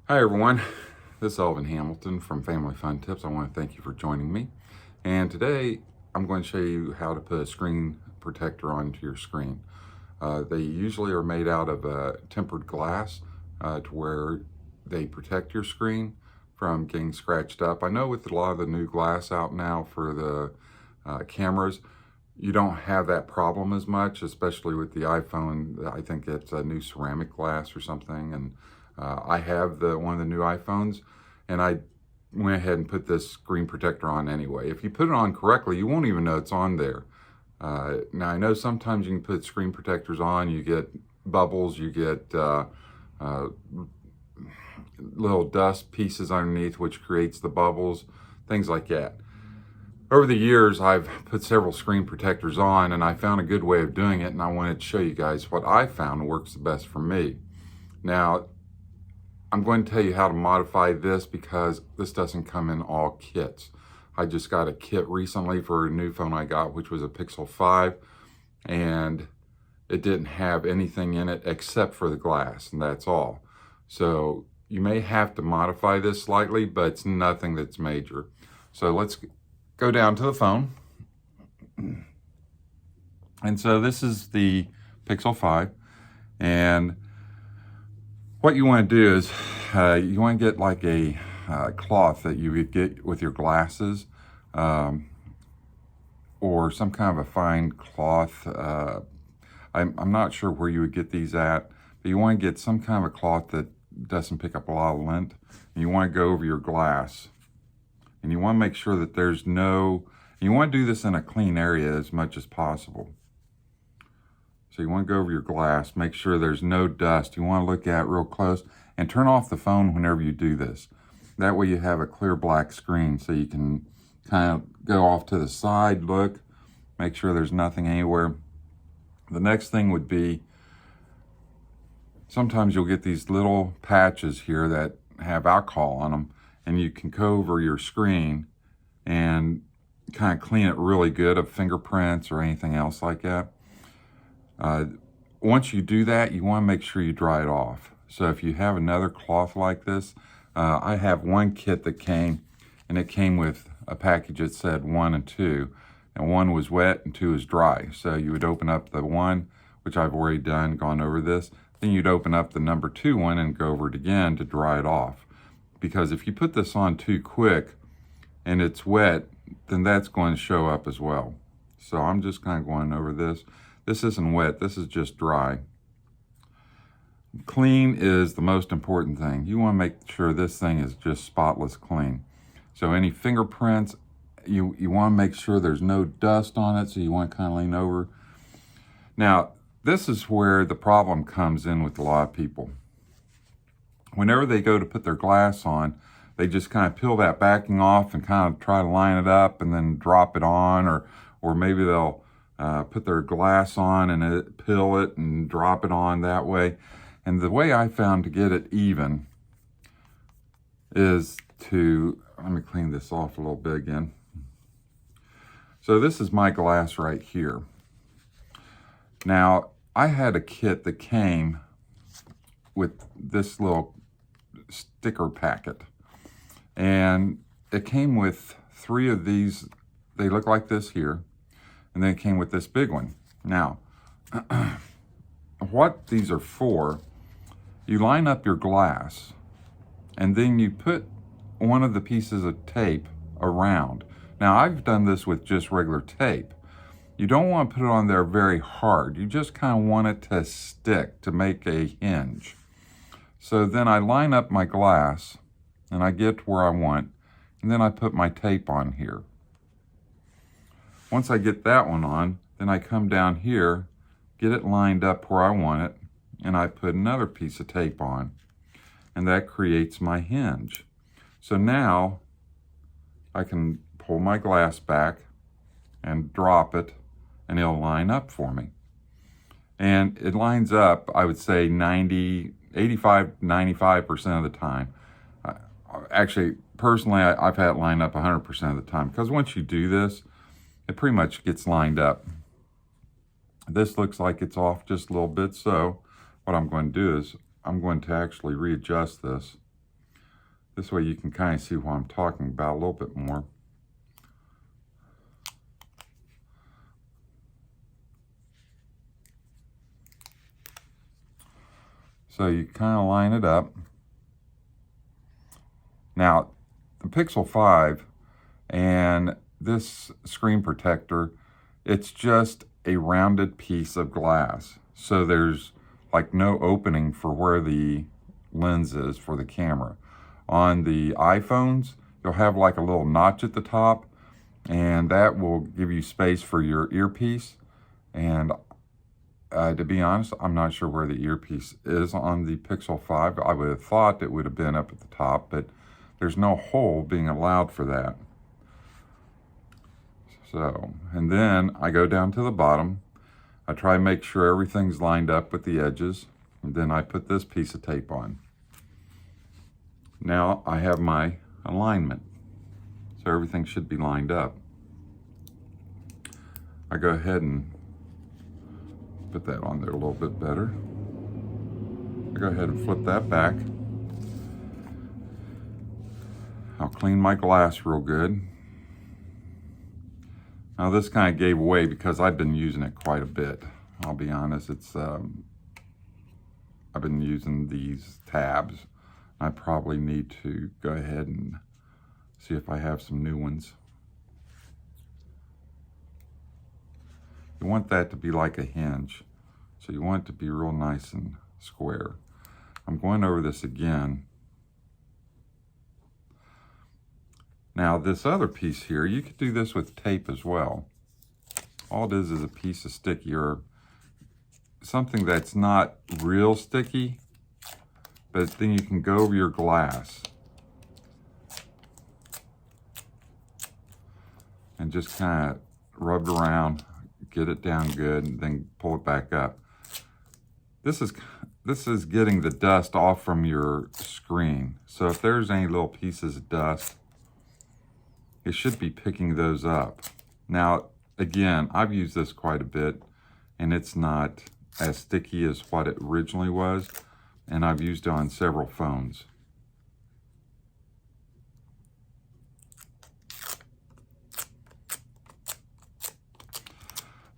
Hi everyone, this is Elvin Hamilton from Family Fun Tips. I want to thank you for joining me. And today I'm going to show you how to put a screen protector onto your screen. They usually are made out of tempered glass to where they protect your screen from getting scratched up. I know with a lot of the new glass out now for the cameras, you don't have that problem as much, especially with the iPhone. I think it's a new ceramic glass or something, and I have one of the new iPhones, and I went ahead and put this screen protector on anyway. If you put it on correctly, you won't even know it's on there. Now I know sometimes you can put screen protectors on, you get bubbles, you get little dust pieces underneath which creates the bubbles, things like that. Over the years, I've put several screen protectors on, and I found a good way of doing it, and I wanted to show you guys what I found works the best for me. Now, I'm going to tell you how to modify this because this doesn't come in all kits. I just got a kit recently for a new phone I got, which was a Pixel 5, and it didn't have anything in it except for the glass, and that's all. So you may have to modify this slightly, but it's nothing that's major. So let's go down to the phone. And so this is the Pixel 5, and what you want to do is you want to get like a cloth that you would get with your glasses, or some kind of a fine cloth. I'm not sure where you would get these at, but you want to get some kind of a cloth that doesn't pick up a lot of lint, and you want to go over your glass. And you want to make sure that there's you want to do this in a clean area as much as possible. So you want to go over your glass, make sure there's no dust. You want to look at it real close and turn off the phone whenever you do this. That way you have a clear black screen so you can kind of go off to the side, look, make sure there's nothing anywhere. The next thing would be, sometimes you'll get these little patches here that have alcohol on them, and you can go over your screen and kind of clean it really good of fingerprints or anything else like that. Once you do that, you want to make sure you dry it off. So if you have another cloth like this, I have one kit that came, and it came with a package that said 1 and 2, and 1 was wet and 2 is dry. So you would open up the 1, which I've already gone over this, then you'd open up the number 2 one and go over it again to dry it off. Because if you put this on too quick and it's wet, then that's going to show up as well. So I'm just kind of going over this. This isn't wet, this is just dry. Clean is the most important thing. You want to make sure this thing is just spotless clean. So any fingerprints, you want to make sure there's no dust on it, so you want to kind of lean over. Now, this is where the problem comes in with a lot of people. Whenever they go to put their glass on, they just kind of peel that backing off and kind of try to line it up and then drop it on, or maybe they'll put their glass on and peel it and drop it on that way. And the way I found to get it even is let me clean this off a little bit again. So this is my glass right here. Now, I had a kit that came with this little sticker packet, and it came with 3 of these. They look like this here, and then it came with this big one. Now, what these are for, you line up your glass, and then you put one of the pieces of tape around. Now, I've done this with just regular tape. You don't want to put it on there very hard. You just kind of want it to stick, to make a hinge. So then I line up my glass, and I get to where I want, and then I put my tape on here. Once I get that one on, then I come down here, get it lined up where I want it, and I put another piece of tape on, and that creates my hinge. So now I can pull my glass back and drop it, and it'll line up for me. And it lines up, I would say 95% of the time. Actually, personally, I've had it line up 100% of the time, because once you do this, it pretty much gets lined up. This looks like it's off just a little bit, so what I'm going to do is I'm going to actually readjust this. This way you can kind of see what I'm talking about a little bit more. So you kind of line it up. Now, the Pixel 5 and this screen protector, it's just a rounded piece of glass. So there's like no opening for where the lens is for the camera. On the iPhones, you'll have like a little notch at the top, and that will give you space for your earpiece. And to be honest, I'm not sure where the earpiece is on the Pixel 5. I would have thought it would have been up at the top, but there's no hole being allowed for that. So, and then I go down to the bottom. I try to make sure everything's lined up with the edges, and then I put this piece of tape on. Now I have my alignment, so everything should be lined up. I go ahead and put that on there a little bit better. I go ahead and flip that back. I'll clean my glass real good. Now this kind of gave away because I've been using it quite a bit. I'll be honest, I've been using these tabs. I probably need to go ahead and see if I have some new ones. You want that to be like a hinge. So you want it to be real nice and square. I'm going over this again. Now this other piece here, you could do this with tape as well. All it is a piece of sticky or something that's not real sticky, but then you can go over your glass and just kind of rub it around, get it down good, and then pull it back up. This is getting the dust off from your screen. So if there's any little pieces of dust, it should be picking those up. Now, again, I've used this quite a bit, and it's not as sticky as what it originally was, and I've used it on several phones.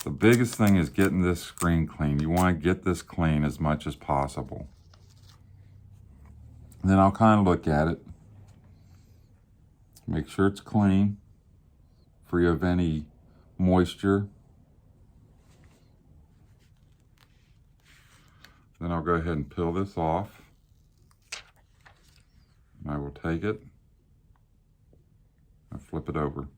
The biggest thing is getting this screen clean. You want to get this clean as much as possible. And then I'll kind of look at it. Make sure it's clean, free of any moisture. Then I'll go ahead and peel this off. And I will take it and flip it over.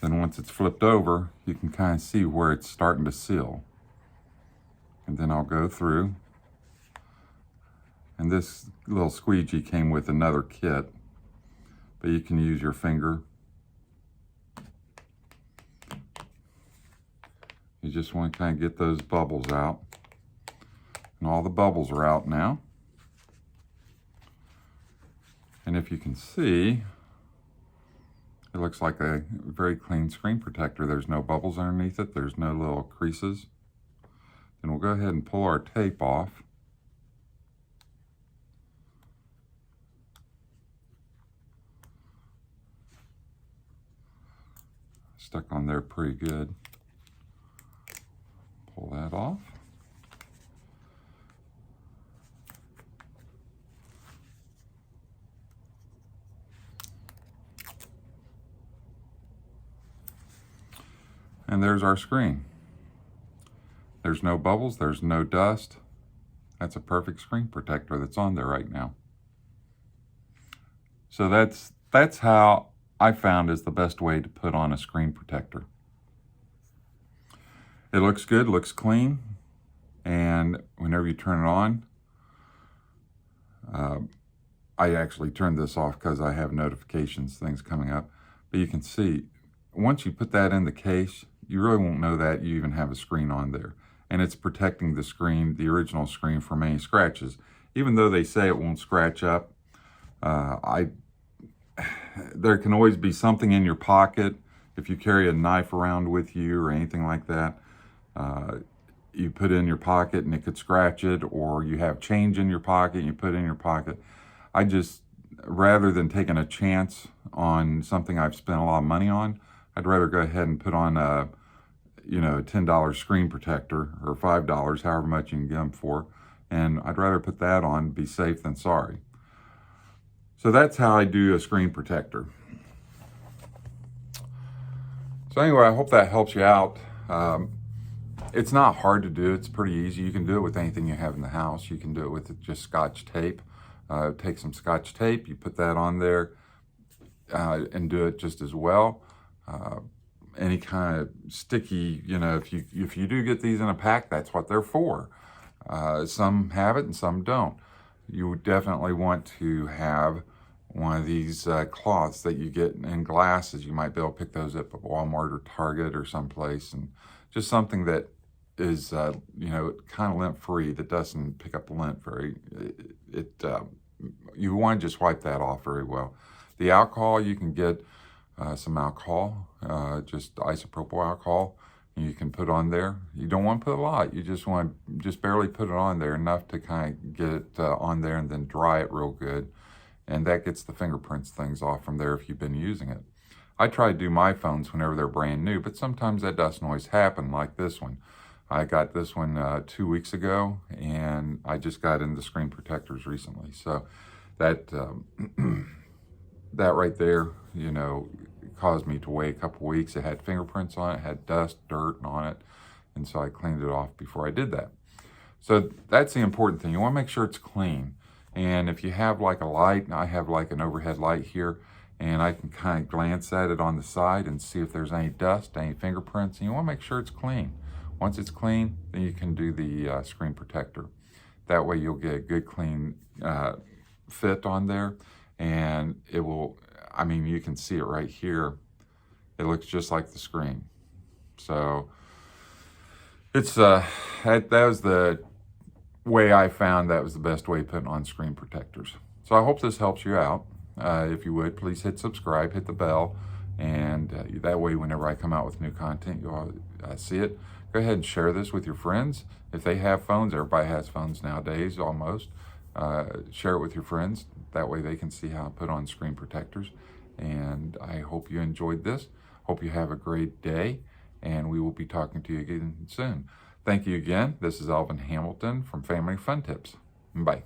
Then once it's flipped over, you can kind of see where it's starting to seal. And then I'll go through. And this little squeegee came with another kit, but you can use your finger. You just want to kind of get those bubbles out. And all the bubbles are out now. And if you can see, it looks like a very clean screen protector. There's no bubbles underneath it. There's no little creases. Then we'll go ahead and pull our tape off. Stuck on there pretty good. Pull that off. And there's our screen. There's no bubbles, there's no dust. That's a perfect screen protector that's on there right now. So that's how I found is the best way to put on a screen protector. It looks good, looks clean, and whenever you turn it on, I actually turned this off because I have notifications, things coming up, but you can see, once you put that in the case, you really won't know that you even have a screen on there. And it's protecting the screen, the original screen, from any scratches. Even though they say it won't scratch up, there can always be something in your pocket. If you carry a knife around with you or anything like that, you put it in your pocket and it could scratch it, or you have change in your pocket and you put it in your pocket. I just, rather than taking a chance on something I've spent a lot of money on, I'd rather go ahead and put on a, $10 screen protector or $5, however much you can get them for. And I'd rather put that on, be safe than sorry. So that's how I do a screen protector. So anyway, I hope that helps you out. It's not hard to do. It's pretty easy. You can do it with anything you have in the house. You can do it with just Scotch tape. Take some Scotch tape, you put that on there and do it just as well. Any kind of sticky, if you do get these in a pack, that's what they're for. Some have it and some don't. You would definitely want to have one of these cloths that you get in glasses. You might be able to pick those up at Walmart or Target or someplace, and just something that is, kind of lint-free, that doesn't pick up the lint very, you want to just wipe that off very well. The alcohol, you can get some alcohol, just isopropyl alcohol, and you can put on there. You don't want to put a lot. You just want to just barely put it on there, enough to kind of get it on there, and then dry it real good. And that gets the fingerprints things off from there if you've been using it. I try to do my phones whenever they're brand new, but sometimes that doesn't always happen, like this one. I got this one 2 weeks ago, and I just got into screen protectors recently. So that that right there, caused me to wait a couple weeks. It had fingerprints on it, had dust, dirt on it, and so I cleaned it off before I did that. So that's the important thing. You want to make sure it's clean. And if you have like a light, I have like an overhead light here, and I can kind of glance at it on the side and see if there's any dust, any fingerprints, and you want to make sure it's clean. Once it's clean, then you can do the screen protector. That way you'll get a good clean fit on there, and it will, you can see it right here. It looks just like the screen. So it's that was the way I found that was the best way of putting on screen protectors. So I hope this helps you out. If you would, please hit subscribe, hit the bell, and that way whenever I come out with new content, you'll see it. Go ahead and share this with your friends. If they have phones, everybody has phones nowadays almost. Share it with your friends. That way they can see how to put on screen protectors. And I hope you enjoyed this. Hope you have a great day, and we will be talking to you again soon. Thank you again. This is Alvin Hamilton from Family Fun Tips. Bye.